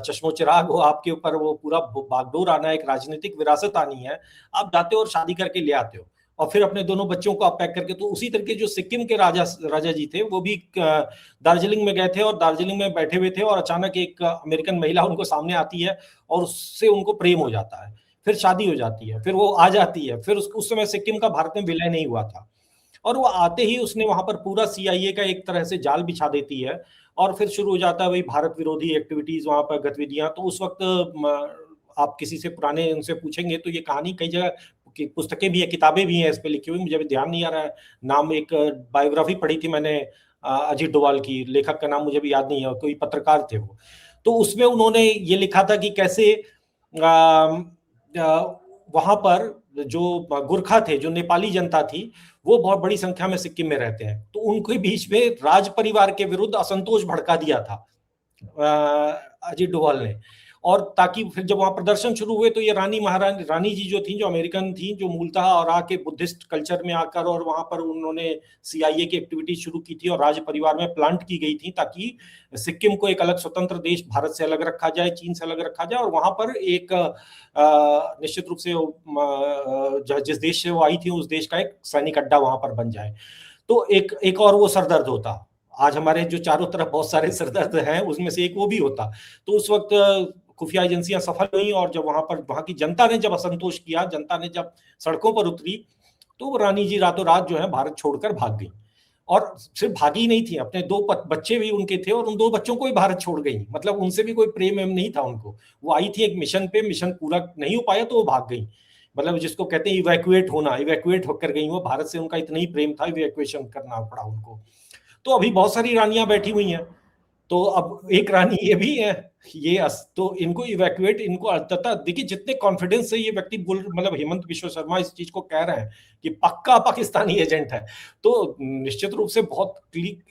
चश्मो चिराग हो, आपके ऊपर वो पूरा बागडोर आना, एक राजनीतिक विरासत आनी है, आप जाते हो और शादी करके ले आते हो, और फिर अपने दोनों बच्चों को आप पैक करके। तो उसी तरीके जो सिक्किम के राजा जी थे, वो भी दार्जिलिंग में गए थे, और दार्जिलिंग में बैठे हुए थे, और अचानक एक अमेरिकन महिला उनको सामने आती है, और उससे उनको प्रेम हो जाता है, फिर शादी हो जाती है, फिर वो आ जाती है। फिर उस समय सिक्किम का भारत में विलय नहीं हुआ था, और वो आते ही उसने वहां पर पूरा सीआईए का एक तरह से जाल बिछा देती है, और फिर शुरू हो जाता है वही भारत विरोधी एक्टिविटीज, वहां पर गतिविधियां। तो उस वक्त आप किसी से पुराने उनसे पूछेंगे तो ये कहानी कई जगह की पुस्तकें भी है, किताबें भी हैं इस पे लिखी हुई, मुझे अभी ध्यान नहीं आ रहा है नाम। एक बायोग्राफी पढ़ी थी मैंने अजीत डोवाल की, लेखक का नाम मुझे भी याद नहीं है, कोई पत्रकार थे वो। तो उसमें उन्होंने ये लिखा था कि कैसे वहां पर जो गुरखा थे, जो नेपाली जनता थी, वो बहुत बड़ी संख्या में सिक्किम में रहते हैं, तो उनके बीच में राज परिवार के विरुद्ध असंतोष भड़का दिया था अजीत डोभाल ने। और ताकि फिर जब वहां प्रदर्शन शुरू हुए, तो ये रानी जी जो थी, जो अमेरिकन थी, जो मूलतः और आके बुद्धिस्ट कल्चर में आकर, और वहां पर उन्होंने सीआईए की एक्टिविटी शुरू की थी, और राज परिवार में प्लांट की गई थी, ताकि सिक्किम को एक अलग स्वतंत्र देश भारत से अलग रखा जाए, चीन से अलग रखा जाए, और वहां पर एक निश्चित रूप से जिस देश से वो आई थी, उस देश का एक सैनिक अड्डा वहां पर बन जाए। तो एक और वो सरदर्द होता, आज हमारे जो चारों तरफ बहुत सारे सरदर्द हैं, उसमें से एक वो भी होता। तो उस वक्त खुफिया एजेंसियां सफल हुई, और जब वहां की जनता ने जब असंतोष किया, जनता ने जब सड़कों पर उतरी, तो वो रानी जी रातों रात जो है भारत छोड़कर भाग गई। और सिर्फ भागी नहीं थी, अपने दो बच्चे भी उनके थे, और उन दो बच्चों को भी भारत छोड़ गई। मतलब उनसे भी कोई प्रेम एम नहीं था उनको। वो आई थी एक मिशन पे, मिशन पूरा नहीं हो पाया तो वो भाग गई। मतलब जिसको कहते हैं इवैक्यूएट होना, इवैक्यूएट होकर गई वो भारत से, उनका इतना ही प्रेम था, इवैक्यूएशन करना पड़ा उनको। तो अभी बहुत सारी रानियां बैठी हुई हैं, तो अब एक रानी ये भी है, तो इनको इवैक्यूएट, इनको अंततः देखिए जितने कॉन्फिडेंस से ये व्यक्ति बोल, मतलब हेमंत बिश्व शर्मा इस चीज को कह रहे हैं कि पक्का पाकिस्तानी एजेंट है, तो निश्चित रूप से बहुत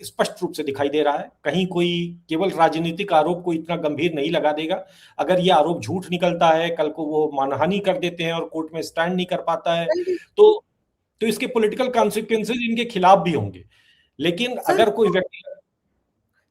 स्पष्ट रूप से दिखाई दे रहा है। कहीं कोई केवल राजनीतिक आरोप को इतना गंभीर नहीं लगा देगा। अगर ये आरोप झूठ निकलता है, कल को वो मानहानि कर देते हैं और कोर्ट में स्टैंड नहीं कर पाता है, तो इसके पॉलिटिकल कॉन्सिक्वेंसेज इनके खिलाफ भी होंगे। लेकिन सर अगर कोई व्यक्ति,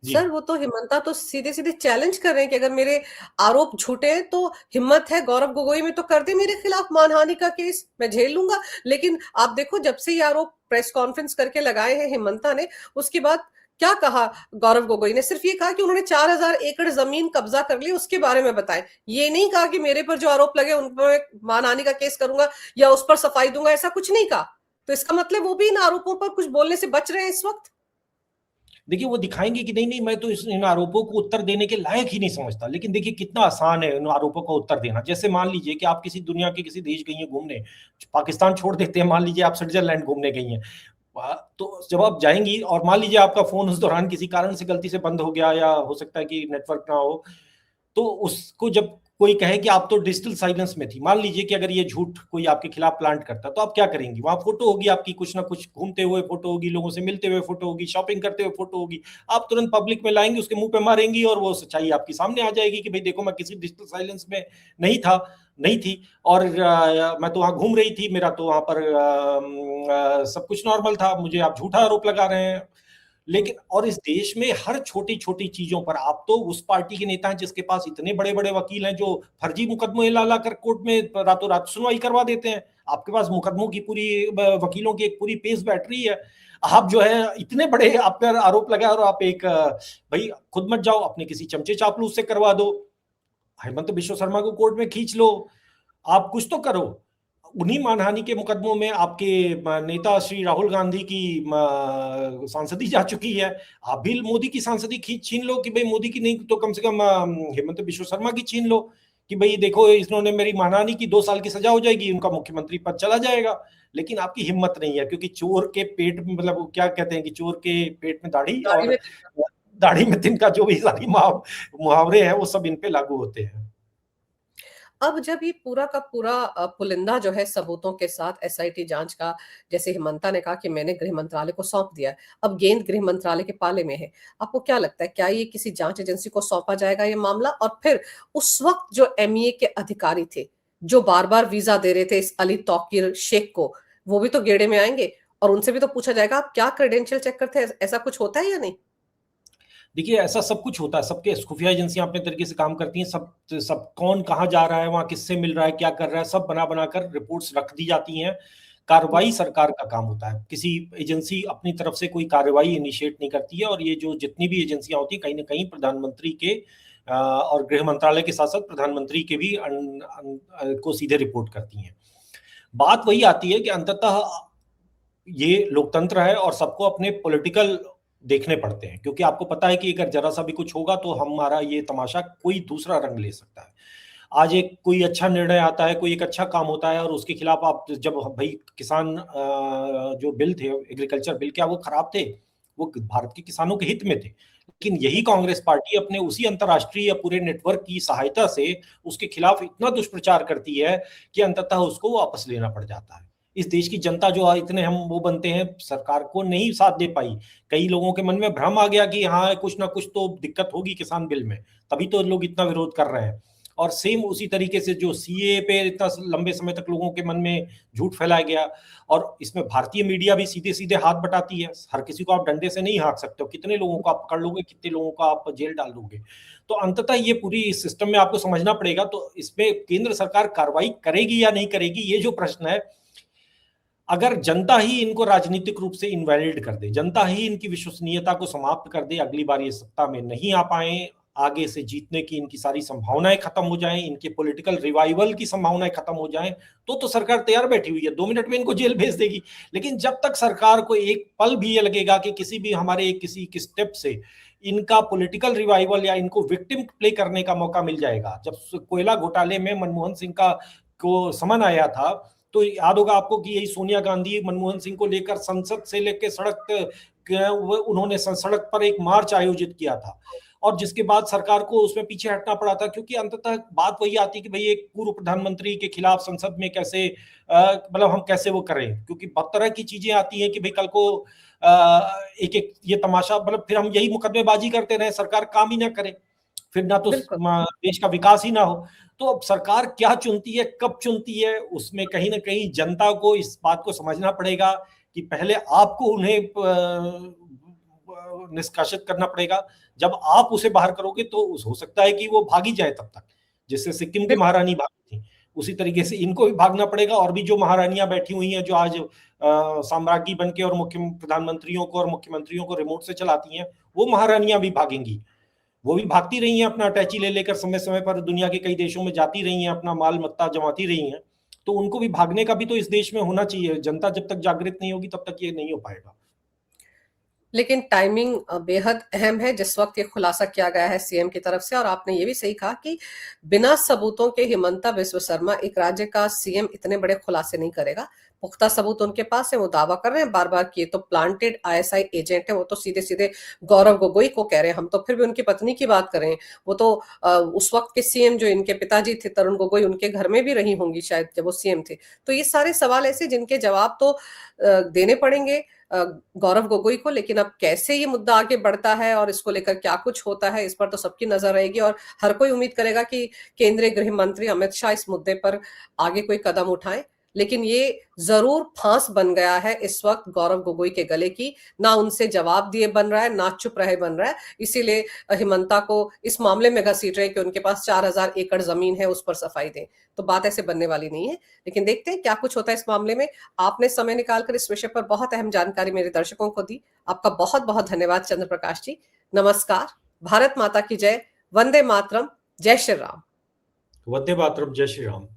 जी सर वो तो हिम्मता तो सीधे सीधे चैलेंज कर रहे हैं कि अगर मेरे आरोप झूठे हैं तो हिम्मत है गौरव गोगोई में तो कर दे मेरे खिलाफ मानहानि का केस, मैं झेल लूंगा। लेकिन आप देखो, जब से ये आरोप प्रेस कॉन्फ्रेंस करके लगाए हैं हिम्मता ने, उसके बाद क्या कहा गौरव गोगोई ने? सिर्फ ये कहा कि उन्होंने 4,000 एकड़ जमीन कब्जा कर ली, उसके बारे में बताएं। ये नहीं कहा कि मेरे पर जो आरोप लगे उन पर मानहानि का केस करूंगा या उस पर सफाई दूंगा, ऐसा कुछ नहीं कहा। तो इसका मतलब वो भी इन आरोपों पर कुछ बोलने से बच रहे हैं इस वक्त। देखिए वो दिखाएंगे कि नहीं नहीं, मैं तो इन आरोपों को उत्तर देने के लायक ही नहीं समझता। लेकिन देखिए कितना आसान है इन आरोपों का उत्तर देना। जैसे मान लीजिए कि आप किसी दुनिया के किसी देश गई हैं घूमने, पाकिस्तान छोड़ देते हैं, मान लीजिए आप स्विट्जरलैंड घूमने गई हैं, तो जब आप जाएंगी और मान लीजिए आपका फोन उस दौरान किसी कारण से गलती से बंद हो गया, या हो सकता है कि नेटवर्क ना हो, तो उसको जब कोई कहे कि आप तो डिजिटल साइलेंस में थी, मान लीजिए कि अगर ये झूठ कोई आपके खिलाफ प्लांट करता, तो आप क्या करेंगी? वहां फोटो होगी आपकी, कुछ ना कुछ घूमते हुए फोटो होगी, लोगों से मिलते हुए फोटो होगी, शॉपिंग करते हुए फोटो होगी, आप तुरंत पब्लिक में लाएंगे, उसके मुंह पे मारेंगी, और वो सच्चाई आपकी सामने आ जाएगी कि भाई देखो मैं किसी डिजिटल साइलेंस में नहीं था, नहीं थी, और मैं तो वहां घूम रही थी, मेरा तो वहां पर सब कुछ नॉर्मल था, मुझे आप झूठा आरोप लगा रहे हैं। लेकिन और इस देश में हर छोटी छोटी चीजों पर आप तो उस पार्टी के नेता हैं जिसके पास इतने बड़े बड़े वकील हैं, जो फर्जी मुकदमे ला ला कर कोर्ट में रातों रात सुनवाई करवा देते हैं। आपके पास मुकदमों की पूरी, वकीलों की एक पूरी पेस बैटरी है। आप जो है इतने बड़े आप पर आरोप लगा, और आप एक भाई खुद मत जाओ, अपने किसी चमचे चापलूस से करवा दो, हेमंत बिश्व शर्मा को कोर्ट में खींच लो, आप कुछ तो करो। उन्हीं मानहानि के मुकदमों में आपके नेता श्री राहुल गांधी की सांसदी जा चुकी है। आप भी मोदी की सांसदी छीन लो कि भाई मोदी की नहीं तो कम से कम हेमंत बिश्व शर्मा की छीन लो कि भाई देखो इन्होंने मेरी मानहानि की, 2 साल की सजा हो जाएगी, उनका मुख्यमंत्री पद चला जाएगा। लेकिन आपकी हिम्मत नहीं है, क्योंकि चोर के पेट में, मतलब क्या कहते हैं कि चोर के पेट में दाढ़ी दाढ़ी में और दाढ़ी में तिनका, जो भी सारी मुहावरे हैं वो सब इन पे लागू होते हैं। अब जब ये पूरा का पूरा पुलिंदा जो है सबूतों के साथ एसआईटी जांच का, जैसे हिमंता ने कहा कि मैंने गृह मंत्रालय को सौंप दिया है, अब गेंद गृह मंत्रालय के पाले में है। आपको क्या लगता है, क्या ये किसी जांच एजेंसी को सौंपा जाएगा ये मामला? और फिर उस वक्त जो एमईए के अधिकारी थे, जो बार बार वीजा दे रहे थे इस अली तौकीर शेख को, वो भी तो गेड़े में आएंगे और उनसे भी तो पूछा जाएगा आप क्या क्रेडेंशियल चेक करते हैं? ऐसा कुछ होता है या नहीं? देखिए, ऐसा सब कुछ होता है, सबके खुफिया एजेंसियां अपने तरीके से काम करती हैं, सब सब कौन कहाँ जा रहा है, वहां किससे मिल रहा है, क्या कर रहा है, सब बना बनाकर रिपोर्ट्स रख दी जाती हैं। कार्रवाई सरकार का काम होता है, किसी एजेंसी अपनी तरफ से कोई कार्रवाई इनिशिएट नहीं करती है। और ये जो जितनी भी एजेंसियां होती हैं, कहीं ना कहीं प्रधानमंत्री के और गृह मंत्रालय के साथ साथ प्रधानमंत्री के भी को सीधे रिपोर्ट करती हैं। बात वही आती है कि अंततः ये लोकतंत्र है और सबको अपने पॉलिटिकल देखने पड़ते हैं, क्योंकि आपको पता है कि अगर जरा सा भी कुछ होगा तो हमारा ये तमाशा कोई दूसरा रंग ले सकता है। आज एक कोई अच्छा निर्णय आता है, कोई एक अच्छा काम होता है और उसके खिलाफ आप जब भाई किसान जो बिल थे, एग्रीकल्चर बिल, क्या वो खराब थे? वो भारत के किसानों के हित में थे। लेकिन यही कांग्रेस पार्टी अपने उसी अंतर्राष्ट्रीय या पूरे नेटवर्क की सहायता से उसके खिलाफ इतना दुष्प्रचार करती है कि अंततः उसको वापस लेना पड़ जाता है। इस देश की जनता जो इतने हम वो बनते हैं, सरकार को नहीं साथ दे पाई। कई लोगों के मन में भ्रम आ गया कि हाँ कुछ ना कुछ तो दिक्कत होगी किसान बिल में, तभी तो लोग इतना विरोध कर रहे हैं। और सेम उसी तरीके से जो सीए पे इतना लंबे समय तक लोगों के मन में झूठ फैलाया गया, और इसमें भारतीय मीडिया भी सीधे सीधे हाथ बटाती है। हर किसी को आप डंडे से नहीं हाँक सकते हो, कितने लोगों को आप पकड़ लोगे, कितने लोगों को आप जेल डाल दोगे। तो अंततः ये पूरी सिस्टम में आपको समझना पड़ेगा। तो इसमें केंद्र सरकार कार्रवाई करेगी या नहीं करेगी, ये जो प्रश्न है, अगर जनता ही इनको राजनीतिक रूप से इनवैलिड कर दे, जनता ही इनकी विश्वसनीयता को समाप्त कर दे, अगली बार ये सत्ता में नहीं आ पाए, आगे से जीतने की इनकी सारी संभावनाएं खत्म हो जाएं, इनके पॉलिटिकल रिवाइवल की संभावनाएं खत्म हो जाएं, तो सरकार तैयार बैठी हुई है, 2 मिनट में इनको जेल भेज देगी। लेकिन जब तक सरकार को एक पल भी ये लगेगा कि किसी भी हमारे किसी स्टेप से इनका पॉलिटिकल रिवाइवल या इनको विक्टिम प्ले करने का मौका मिल जाएगा। जब कोयला घोटाले में मनमोहन सिंह का को समन आया था, तो याद होगा आपको कि यही सोनिया गांधी मनमोहन सिंह को लेकर संसद से लेकर सड़क, उन्होंने सड़क पर एक मार्च आयोजित किया था, और जिसके बाद सरकार को उसमें पीछे हटना पड़ा था, क्योंकि अंततः बात वही आती कि भाई एक पूर्व प्रधानमंत्री के खिलाफ संसद में कैसे मतलब हम कैसे वो करें, क्योंकि बहुत तरह की चीजें आती हैं कि भाई कल को एक एक ये तमाशा, मतलब फिर हम यही मुकदमेबाजी करते रहे, सरकार काम ही ना करे, फिर ना तो देश का विकास ही ना हो। तो अब सरकार क्या चुनती है, कब चुनती है, उसमें कहीं ना कहीं जनता को इस बात को समझना पड़ेगा कि पहले आपको उन्हें निष्कासित करना पड़ेगा। जब आप उसे बाहर करोगे तो हो सकता है कि वो भागी जाए तब तक, जिससे सिक्किम की महारानी भागी थी, उसी तरीके से इनको भी भागना पड़ेगा। और भी जो महारानियां बैठी हुई हैं, जो आज साम्राज्ञी बन के और मुख्य प्रधानमंत्रियों को और मुख्यमंत्रियों को रिमोट से चलाती हैं, वो महारानियां भी भागेंगी। वो भी भागती रही हैं, अपना अटैची ले लेकर समय समय पर दुनिया के कई देशों में जाती रही हैं, अपना माल मत्ता जमाती रही हैं। तो उनको भी भागने का भी तो इस देश में होना चाहिए। जनता जब तक जागृत नहीं होगी तब तक ये नहीं हो पाएगा। लेकिन टाइमिंग बेहद अहम है जिस वक्त ये खुलासा किया गया है सीएम की तरफ से। और आपने ये भी सही कहा कि बिना सबूतों के हिमंता बिस्व शर्मा, एक राज्य का सीएम, इतने बड़े खुलासे नहीं करेगा। पुख्ता सबूत उनके पास है, वो दावा कर रहे हैं बार बार कि ये तो प्लांटेड आईएसआई एजेंट है। वो तो सीधे सीधे गौरव गोगोई को कह रहे हैं, हम तो फिर भी उनकी पत्नी की बात कर रहे हैं। वो तो उस वक्त के सीएम जो इनके पिताजी थे तरुण गोगोई, उनके घर में भी रही होंगी शायद जब वो सीएम थे। तो ये सारे सवाल ऐसे जिनके जवाब तो देने पड़ेंगे गौरव गोगोई को। लेकिन अब कैसे ये मुद्दा आगे बढ़ता है और इसको लेकर क्या कुछ होता है, इस पर तो सबकी नजर रहेगी। और हर कोई उम्मीद करेगा कि केंद्रीय गृह मंत्री अमित शाह इस मुद्दे पर आगे कोई कदम उठाएं। लेकिन ये जरूर फांस बन गया है इस वक्त गौरव गोगोई के गले की। ना उनसे जवाब दिए बन रहा है, ना चुप रहे बन रहा है। इसीलिए हिमंता को इस मामले में घसीट रहे कि उनके पास 4000 एकड़ जमीन है, उस पर सफाई दें। तो बात ऐसे बनने वाली नहीं है। लेकिन देखते हैं क्या कुछ होता है इस मामले में। आपने समय निकालकर इस विषय पर बहुत अहम जानकारी मेरे दर्शकों को दी। आपका बहुत बहुत धन्यवाद चंद्र प्रकाश जी। नमस्कार। भारत माता की जय। वंदे मातरम। जय श्री राम। वंदे मातरम। जय श्री राम।